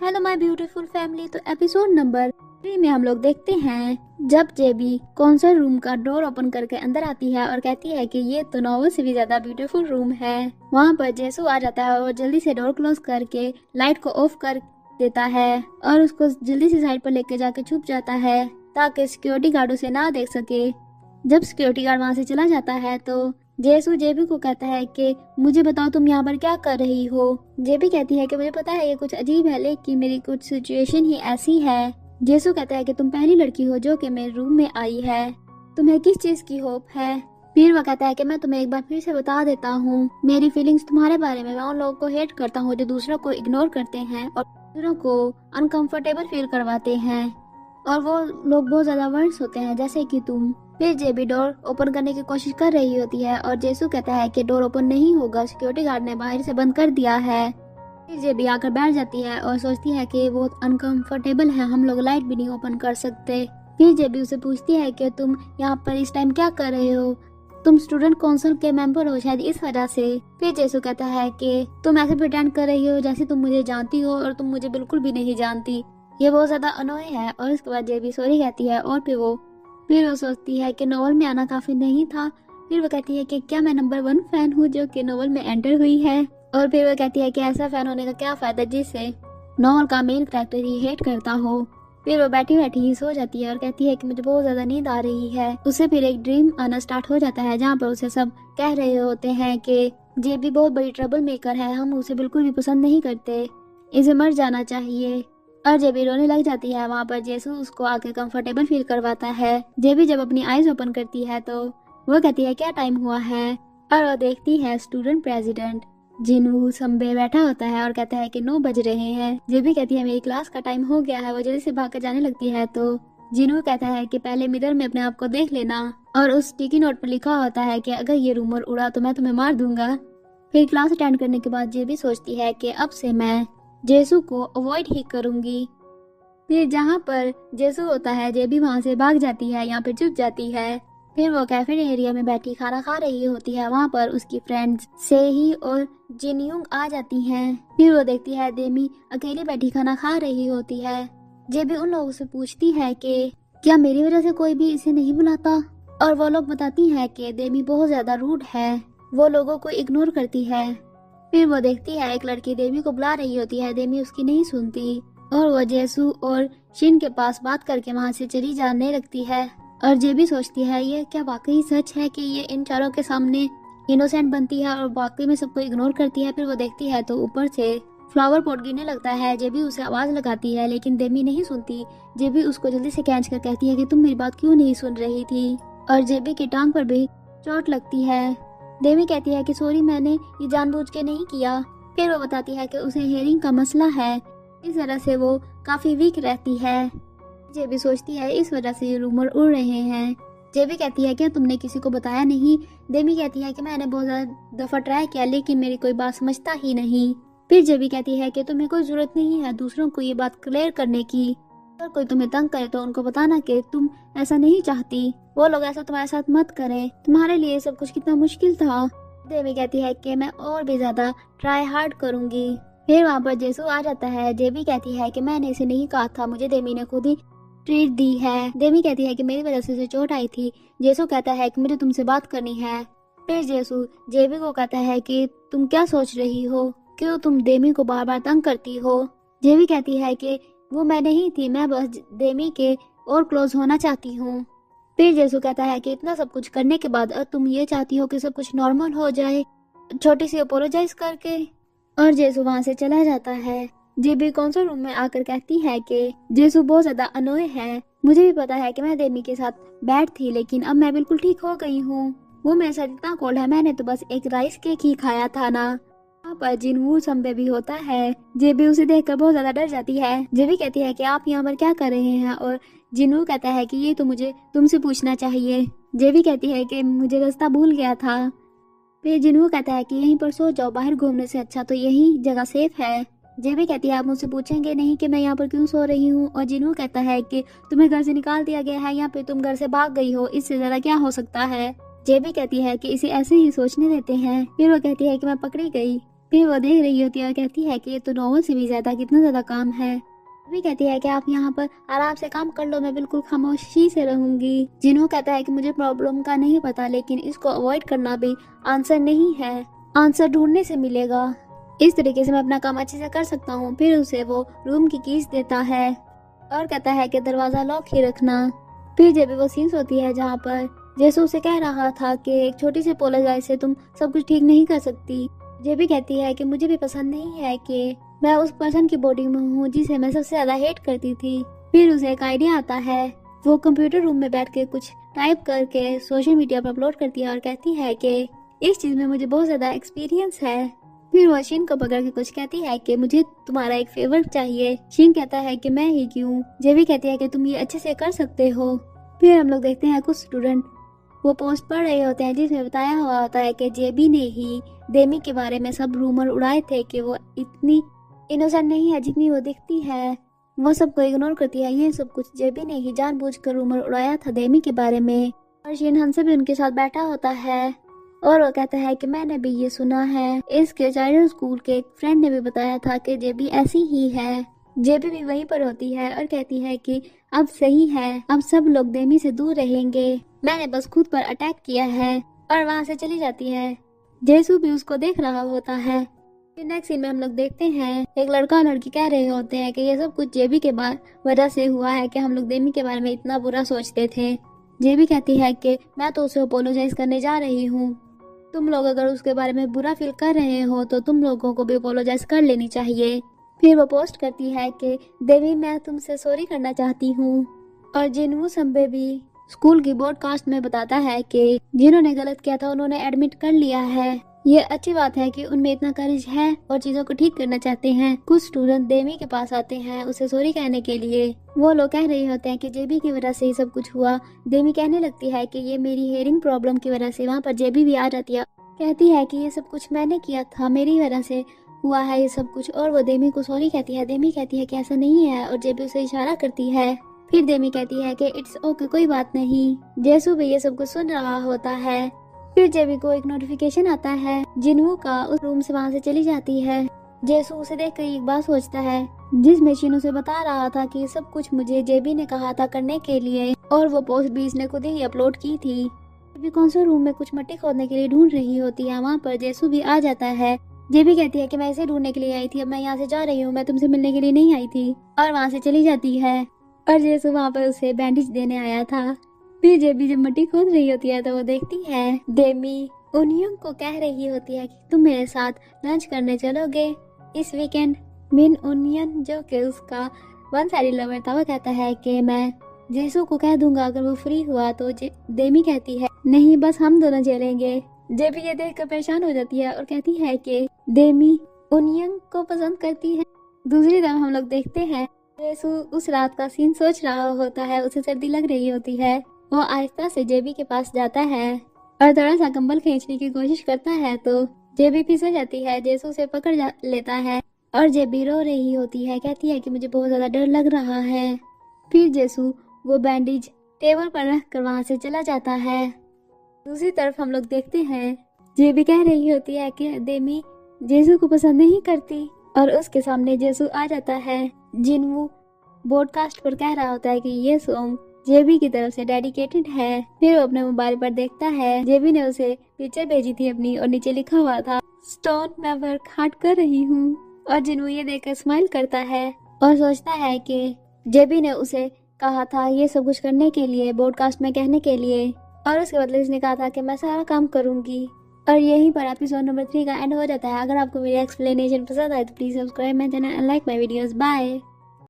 Hello my beautiful family. तो episode number 3 में हम लोग देखते हैं जब जेबी कॉन्सर्ट रूम का डोर ओपन करके अंदर आती है और कहती है कि ये तो नॉवल से भी ज्यादा ब्यूटीफुल रूम है। वहाँ पर जेसू आ जाता है और जल्दी से डोर क्लोज करके लाइट को ऑफ कर देता है और उसको जल्दी से साइड पर लेके जाके छुप जाता है ताकि सिक्योरिटी गार्ड उसे ना देख सके। जब सिक्योरिटी गार्ड वहाँ से चला जाता है तो जेसू जेबी को कहता है कि मुझे बताओ तुम यहाँ पर क्या कर रही हो। जेबी कहती है कि मुझे पता है ये कुछ अजीब है लेकिन मेरी कुछ सिचुएशन ही ऐसी है। जेसू कहता है कि तुम पहली लड़की हो जो कि मेरे रूम में आई है, तुम्हें किस चीज की होप है। फिर वह कहता है कि मैं तुम्हें एक बार फिर से बता देता हूँ मेरी फीलिंग्स तुम्हारे बारे में। मैं उन लोगों को हेट करता हूँ जो दूसरों को इग्नोर करते हैं और दूसरों को अनकंफर्टेबल फील करवाते हैं और वो लोग बहुत ज्यादा वर्ड्स होते हैं जैसे कि तुम। फिर जेबी डोर ओपन करने की कोशिश कर रही होती है और जेसू कहता है कि डोर ओपन नहीं होगा, सिक्योरिटी गार्ड ने बाहर से बंद कर दिया है। फिर जेबी आकर बैठ जाती है और सोचती है कि बहुत अनकंफर्टेबल है, हम लोग लाइट भी नहीं ओपन कर सकते। फिर जेबी उसे पूछती है कि तुम यहाँ पर इस टाइम क्या कर रहे हो, तुम स्टूडेंट काउंसिल के मेंबर हो शायद इस वजह से। फिर जेसू कहता है कि तुम ऐसे प्रिटेंड कर रही हो जैसे तुम मुझे जानती हो और तुम मुझे बिल्कुल भी नहीं जानती। ये बहुत ज्यादा अनोय है। और उसके बाद जेबी सॉरी कहती है और फिर वो सोचती है कि नोवेल में आना काफी नहीं था। फिर वो कहती है कि क्या मैं नंबर 1 फैन हूँ जो कि नोवेल में एंटर हुई है। और फिर वो कहती है कि ऐसा फैन होने का क्या फायदा जिससे नोवेल का मेन कैरेक्टर ही हेट करता हो। फिर वो बैठी बैठी ही सो जाती है और कहती है कि मुझे बहुत ज्यादा नींद आ रही है। उसे फिर एक ड्रीम आना स्टार्ट हो जाता है जहाँ पर उसे सब कह रहे होते हैं कि जेबी बहुत बड़ी ट्रबल मेकर है, हम उसे बिल्कुल भी पसंद नहीं करते, इसे मर जाना चाहिए। और जेबी रोने लग जाती है। वहाँ पर जेसू उसको आके कंफर्टेबल फील करवाता है। जेबी जब अपनी आईज ओपन करती है तो वो कहती है क्या टाइम हुआ है और वो देखती है स्टूडेंट प्रेसिडेंट जिनवू संबे बैठा होता है और कहता है कि 9 बज रहे हैं। जेबी कहती है मेरी क्लास का टाइम हो गया है। वो जल्दी से भाग कर जाने लगती है तो जिनवू कहता है कि पहले मिरर में अपने आप को देख लेना और उस स्टिकी नोट पर लिखा होता है कि अगर ये रूमर उड़ा तो मैं तुम्हें मार दूंगा। फिर क्लास अटेंड करने के बाद जेबी सोचती है कि अब से मैं जेसू को अवॉइड ही करूंगी। फिर जहाँ पर जेसू होता है जेबी वहाँ से भाग जाती है, यहाँ पे छुप जाती है। फिर वो कैफे एरिया में बैठी खाना खा रही होती है। वहाँ पर उसकी फ्रेंड्स सेही और जिनयूंग आ जाती हैं। फिर वो देखती है देमी अकेली बैठी खाना खा रही होती है। जेबी उन लोगों से पूछती है कि क्या मेरी वजह से कोई भी इसे नहीं बुलाता, और वो लोग बताती है कि देमी बहुत ज्यादा रूड है, वो लोगों को इग्नोर करती है। फिर वो देखती है एक लड़की देमी को बुला रही होती है, देमी उसकी नहीं सुनती और वो जेसू और शिन के पास बात करके वहाँ से चली जाने लगती है। और जेबी सोचती है ये क्या वाकई सच है कि ये इन चारों के सामने इनोसेंट बनती है और वाकई में सबको इग्नोर करती है। फिर वो देखती है तो ऊपर से फ्लावर पॉट गिरने लगता है। जेबी उसे आवाज लगाती है लेकिन देमी नहीं सुनती। जेबी उसको जल्दी से खींच कर कहती है कि तुम मेरी बात क्यों नहीं सुन रही थी। और जेबी की टांग पर भी चोट लगती है। देमी कहती है कि सॉरी मैंने ये जानबूझ के नहीं किया। फिर वो बताती है कि उसे हेयरिंग का मसला है, इस वजह से वो काफी वीक रहती है। जेबी सोचती है इस वजह से ये रूमर उड़ रहे हैं। जेबी कहती है क्या तुमने किसी को बताया नहीं। देमी कहती है कि मैंने बहुत ज्यादा दफा ट्राई किया लेकिन मेरी कोई बात समझता ही नहीं। फिर जेबी कहती है कि तुम्हें कोई जरूरत नहीं है दूसरों को ये बात क्लियर करने की, अगर कोई तुम्हें तंग करे तो उनको बताना कि तुम ऐसा नहीं चाहती, वो लोग ऐसा तुम्हारे साथ मत करें, तुम्हारे लिए सब कुछ कितना मुश्किल था। देवी कहती है कि मैं और भी ज्यादा ट्राई हार्ड करूंगी। फिर वहाँ पर जेसू आ जाता है। जेबी कहती है कि मैंने इसे नहीं कहा था, मुझे देमी ने खुद ही ट्रीट दी है। देवी कहती है कि मेरी वजह से उसे चोट आई थी। जेसू कहता है कि मुझे तुमसे बात करनी है। फिर जेसू जेबी को कहता है कि तुम क्या सोच रही हो, क्यों तुम देमी को बार बार तंग करती हो। जेबी कहती है कि वो मैं नहीं थी, मैं बस देमी के और क्लोज होना चाहती हूँ। फिर जेसू कहता है कि इतना सब कुछ करने के बाद अब तुम ये चाहती हो कि सब कुछ नॉर्मल हो जाए छोटी सी अपोलोजाइज करके। और जेसू वहाँ से चला जाता है। जेबी कॉन्सर्ट रूम में आकर कहती है कि जेसू बहुत ज्यादा अनोय है, मुझे भी पता है कि मैं देमी के साथ बैड थी लेकिन अब मैं बिल्कुल ठीक हो गई हूँ। वो मेरे साथ इतना कोल्ड है, मैंने तो बस एक राइस केक ही खाया था ना। वहाँ पर जिनवू संबे भी होता है। जेबी उसे देखकर बहुत ज्यादा डर जाती है। जेबी कहती है कि आप यहाँ पर क्या कर रहे हैं, और जिनवू कहता है कि ये तो मुझे तुमसे पूछना चाहिए। जेबी कहती है कि मुझे रास्ता भूल गया था। फिर जिनवू कहता है कि यहीं पर सो जाओ, बाहर घूमने से अच्छा तो यही जगह सेफ है। जेबी कहती है आप मुझसे पूछेंगे नहीं कि मैं यहाँ पर क्यों सो रही हूँ। और जिनवू कहता है कि तुम्हें घर से निकाल दिया गया है, यहाँ पे तुम घर से भाग गई हो, इससे ज्यादा क्या हो सकता है। जेबी कहती है कि इसे ऐसे ही सोचने देते हैं। फिर वो कहती है कि मैं पकड़ी गई। फिर वो देख रही होती है और कहती है कि ये तो नॉवल से भी ज्यादा कितना ज्यादा काम है। भी कहती है कि आप यहाँ पर आराम से काम कर लो, मैं बिल्कुल खामोशी से रहूंगी। जिन्हों कहता है कि मुझे प्रॉब्लम का नहीं पता, लेकिन इसको अवॉइड करना भी आंसर नहीं है, आंसर ढूंढने से मिलेगा। इस तरीके से मैं अपना काम अच्छे से कर सकता हूँ। फिर उसे वो रूम की कीज देता है और कहता है कि दरवाजा लॉक ही रखना। फिर जब वो सीन्स होती है जहाँ पर जैसे उसे कह रहा था कि एक छोटी सी अपोलोजाइज से तुम सब कुछ ठीक नहीं कर सकती। जेबी कहती है कि मुझे भी पसंद नहीं है कि मैं उस पर्सन की बॉडी में हूँ जिसे मैं सबसे ज्यादा हेट करती थी। फिर उसे एक आइडिया आता है, वो कंप्यूटर रूम में बैठ के कुछ टाइप करके सोशल मीडिया पर अपलोड करती है और कहती है कि इस चीज में मुझे बहुत ज्यादा एक्सपीरियंस है। फिर वो शीन को पकड़ के कुछ कहती है कि मुझे तुम्हारा एक फेवर चाहिए। शीन कहता है कि मैं ही क्यों। जेबी कहती है कि तुम ये अच्छे से कर सकते हो। फिर हम लोग देखते हैं कुछ स्टूडेंट वो पोस्ट पढ़ रहे होते हैं जिसमें बताया हुआ होता है कि जेबी ने ही डेमी के बारे में सब रूमर उड़ाए थे कि वो इतनी इनोसेंट नहीं है जितनी वो दिखती है, वो सबको इग्नोर करती है। ये सब कुछ जेबी ने ही जानबूझकर रूमर उड़ाया था डेमी के बारे में। और शीन हंसे भी उनके साथ बैठा होता है और वो कहता है कि मैंने भी ये सुना है, इसके चाइल्ड स्कूल के एक फ्रेंड ने भी बताया था कि जेबी ऐसी ही है। जेबी भी वहीं पर होती है और कहती है कि अब सही है, अब सब लोग डेमी से दूर रहेंगे, मैंने बस खुद पर अटैक किया है। और वहाँ से चली जाती है। जेसू भी उसको देख रहा होता है। नेक्स्ट सीन में हम लोग देखते हैं एक लड़का और लड़की कह रहे होते हैं कि ये सब कुछ जेबी के वजह से हुआ है कि हम लोग डेमी के बारे में इतना बुरा सोचते थे। जेबी कहती है कि मैं तो उसे अपोलोजाइज करने जा रही हूँ, तुम लोग अगर उसके बारे में बुरा फील कर रहे हो तो तुम लोगों को भी अपोलोजाइज कर लेनी चाहिए। फिर वो पोस्ट करती है कि देवी मैं तुमसे सॉरी करना चाहती हूँ। और जिनवू संबे भी स्कूल की ब्रॉडकास्ट में बताता है कि जिन्होंने गलत किया था उन्होंने एडमिट कर लिया है। ये अच्छी बात है कि उनमें इतना करेज है और चीजों को ठीक करना चाहते हैं। कुछ स्टूडेंट देवी के पास आते हैं उसे सॉरी कहने के लिए। वो लोग कह रहे होते हैं कि जेबी की वजह से ही सब कुछ हुआ। देवी कहने लगती है कि ये मेरी हेयरिंग प्रॉब्लम की वजह से। वहाँ पर जेबी भी आ जाती है, कहती है कि ये सब कुछ मैंने किया था, मेरी वजह से हुआ है ये सब कुछ। और वो देवी को सॉरी कहती है। देवी कहती है कि ऐसा नहीं है और जेबी उसे इशारा करती है। फिर देवी कहती है कि इट्स ओके, कोई बात नहीं। जेसू भी ये सब कुछ सुन रहा होता है। फिर जेबी को एक नोटिफिकेशन आता है जिनवू का, उस रूम से वहाँ से चली जाती है। जेसू उसे देखकर एक बात सोचता है जिसमें शिन उसे बता रहा था कि सब कुछ मुझे जेबी ने कहा था करने के लिए और वो पोस्ट भी इसने खुद ही अपलोड की थी। जेबी कौन से रूम में कुछ मट्टी खोदने के लिए ढूंढ रही होती है। वहाँ पर जेसू भी आ जाता है। जेबी कहती है कि मैं इसे ढूंढने के लिए आई थी, अब मैं यहाँ से जा रही हूँ, मैं तुमसे मिलने के लिए नहीं आई थी। और वहाँ से चली जाती है। और जेसू वहाँ पर उसे बैंडेज देने आया था। फिर जेबी जब मिट्टी खोद रही होती है तो वो देखती है डेमी उनियन को कह रही होती है कि तुम मेरे साथ लंच करने चलोगे इस वीकेंड। मिन उनियन जो कि उसका वन साइड लवर था वो कहता है कि मैं जेसू को कह दूंगा अगर वो फ्री हुआ तो। डेमी कहती है नहीं, बस हम दोनों चलेंगे। जेबी ये देखकर परेशान हो जाती है और कहती है कि डेमी उनियन को पसंद करती है। दूसरी तरफ हम लोग देखते हैं जेसू उस रात का सीन सोच रहा होता है, उसे सर्दी लग रही होती है। वो आहिस्ता से जेबी के पास जाता है और थोड़ा सा कंबल खींचने की कोशिश करता है तो जेबी फिसल जाती है। जेसू उसे पकड़ लेता है और जेबी रो रही होती है, कहती है कि मुझे बहुत ज्यादा डर लग रहा है। फिर जेसू वो बैंडेज टेबल पर रख कर वहाँ से चला जाता है। दूसरी तरफ हम लोग देखते हैं जेबी कह रही होती है कि डेमी जेसू को पसंद नहीं करती और उसके सामने जेसू आ जाता है। जिनवू ब्रॉडकास्ट पर कह रहा होता है कि ये सॉन्ग जेबी की तरफ से डेडिकेटेड है। फिर वो अपने मोबाइल पर देखता है जेबी ने उसे पिक्चर भेजी थी अपनी और नीचे लिखा हुआ था स्टोन मैं वर्क हार्ड कर रही हूँ। और जिनवू ये देखकर स्माइल करता है और सोचता है कि जेबी ने उसे कहा था ये सब कुछ करने के लिए, ब्रॉडकास्ट में कहने के लिए, और उसके बदले उसने कहा था कि मैं सारा काम करूंगी। और यहीं पर एपिसोड नंबर 3 का एंड हो जाता है। अगर आपको मेरी एक्सप्लेनेशन पसंद आए तो please subscribe my channel and like my videos. Bye.